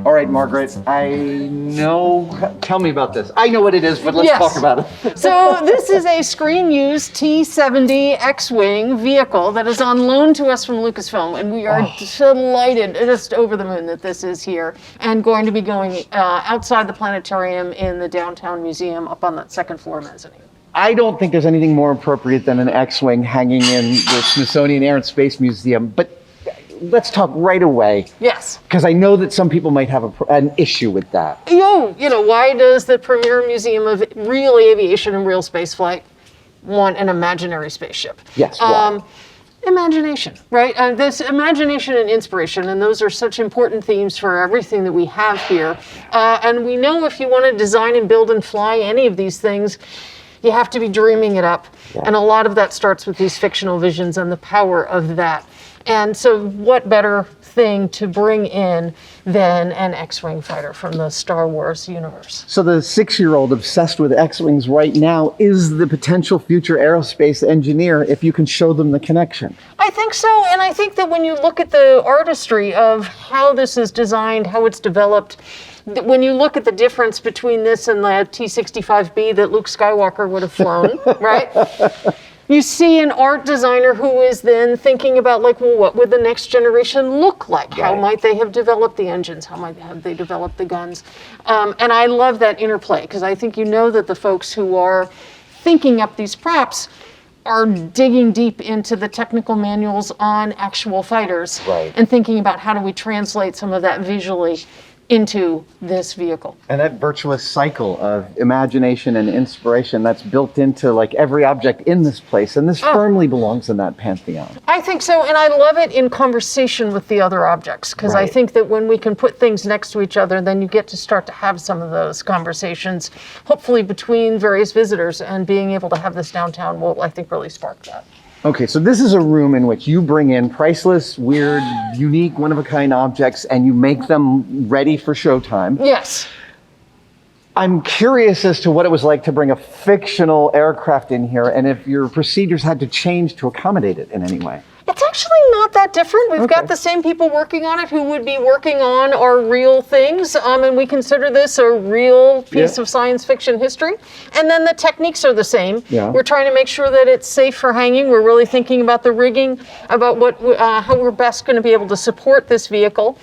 All right, Margaret, tell me about this. I know what it is, but let's talk about it. So this is a screen-used T-70 X-Wing vehicle that is on loan to us from Lucasfilm, and we are delighted, just over the moon that this is here, and going to be going outside the planetarium in the downtown museum up on that second floor mezzanine. I don't think there's anything more appropriate than an X-Wing hanging in the Smithsonian Air and Space Museum, but let's talk right away. Yes. Because I know that some people might have an issue with that. Why does the premier museum of real aviation and real spaceflight want an imaginary spaceship? Yes, why? Imagination, right? This imagination and inspiration, and those are such important themes for everything that we have here. And we know if you want to design and build and fly any of these things, you have to be dreaming it up. Yeah. And a lot of that starts with these fictional visions and the power of that. And so what better thing to bring in than an X-Wing fighter from the Star Wars universe? So the 6-year-old obsessed with X-Wings right now is the potential future aerospace engineer if you can show them the connection. I think so, and I think that when you look at the artistry of how this is designed, how it's developed, when you look at the difference between this and the T-65B that Luke Skywalker would have flown, right? You see an art designer who is then thinking about, what would the next generation look like? Right. How might they have developed the engines? How might have they developed the guns? And I love that interplay, because I think that the folks who are thinking up these props are digging deep into the technical manuals on actual fighters, right, and thinking about how do we translate some of that visually into this vehicle. And that virtuous cycle of imagination and inspiration that's built into every object in this place, and this firmly belongs in that pantheon. I think so, and I love it in conversation with the other objects, because I think that when we can put things next to each other, then you get to start to have some of those conversations, hopefully between various visitors, and being able to have this downtown will, I think, really spark that. Okay, so this is a room in which you bring in priceless, weird, unique, one-of-a-kind objects, and you make them ready for showtime. Yes. I'm curious as to what it was like to bring a fictional aircraft in here, and if your procedures had to change to accommodate it in any way. It's actually not that different. We've got the same people working on it who would be working on our real things, and we consider this a real piece of science fiction history. And then the techniques are the same. Yeah. We're trying to make sure that it's safe for hanging. We're really thinking about the rigging, about how we're best going to be able to support this vehicle.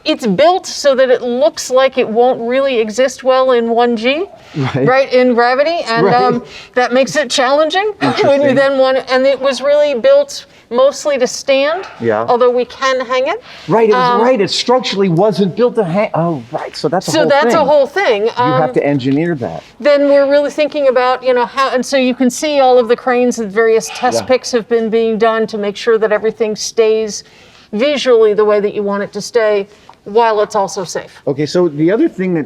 It's built so that it looks like it won't really exist well in 1G, right, in gravity, and that makes it challenging when you then and it was really built mostly to stand, although we can hang it. Right, it structurally wasn't built to hang. Oh, right, so that's a whole thing. So that's a whole thing. You have to engineer that. Then we're really thinking about, how, and so you can see all of the cranes and various test picks have been being done to make sure that everything stays visually the way that you want it to stay, while it's also safe. Okay, so the other thing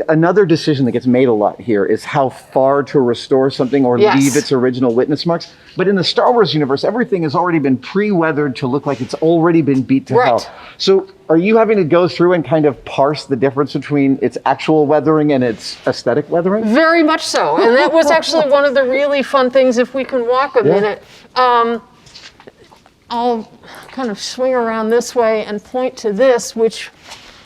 another decision that gets made a lot here is how far to restore something or leave its original witness marks. But in the Star Wars universe, everything has already been pre-weathered to look like it's already been beat to hell. So are you having to go through and kind of parse the difference between its actual weathering and its aesthetic weathering? Very much so, and that was actually one of the really fun things, if we can walk a minute. I'll kind of swing around this way and point to this, which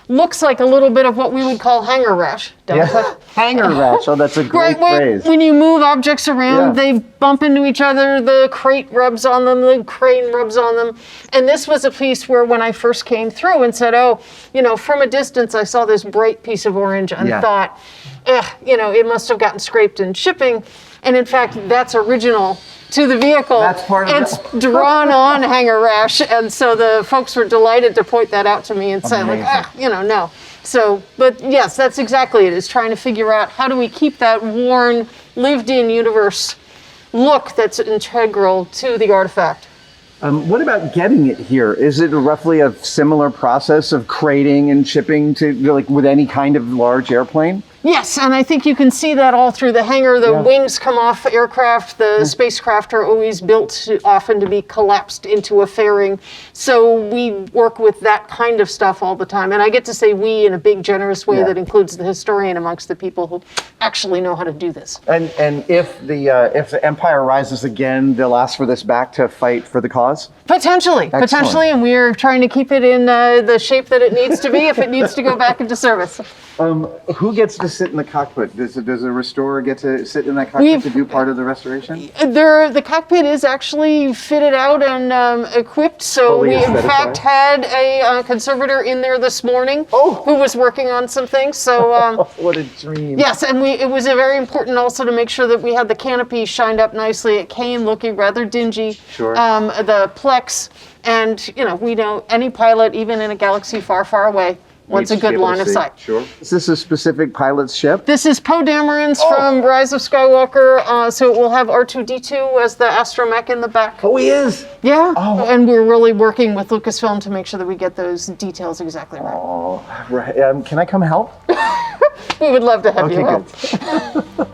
looks like a little bit of what we would call hangar rash, don't it? Hangar rash, that's a great phrase. When you move objects around, they bump into each other, the crate rubs on them, the crane rubs on them. And this was a piece where when I first came through and said, from a distance I saw this bright piece of orange and thought, it must have gotten scraped in shipping. And in fact, that's original to the vehicle. That's part of it's drawn on hangar rash, and so the folks were delighted to point that out to me and say, no. So, but yes, that's exactly it. Is trying to figure out how do we keep that worn, lived-in universe look that's integral to the artifact. What about getting it here? Is it roughly a similar process of crating and shipping to with any kind of large airplane? Yes, and I think you can see that all through the hangar. The wings come off aircraft. The spacecraft are always built often to be collapsed into a fairing. So we work with that kind of stuff all the time. And I get to say we in a big, generous way that includes the historian amongst the people who actually know how to do this. And if the empire rises again, they'll ask for this back to fight for the cause? Potentially, and we're trying to keep it in the shape that it needs to be if it needs to go back into service. Who gets to sit in the cockpit? Does a restorer get to sit in that cockpit to do part of the restoration? The cockpit is actually fitted out and equipped. So we, in fact, had a conservator in there this morning who was working on some things. So what a dream! Yes, and it was very important also to make sure that we had the canopy shined up nicely. It came looking rather dingy. Sure. The plex, and we know any pilot, even in a galaxy far, far away, wants a good line of sight. Sure. Is this a specific pilot's ship? This is Poe Dameron's from Rise of Skywalker, so it will have R2-D2 as the astromech in the back. Oh, he is? Yeah, and we're really working with Lucasfilm to make sure that we get those details exactly right. Oh, right. Can I come help? We would love to have you help. Good.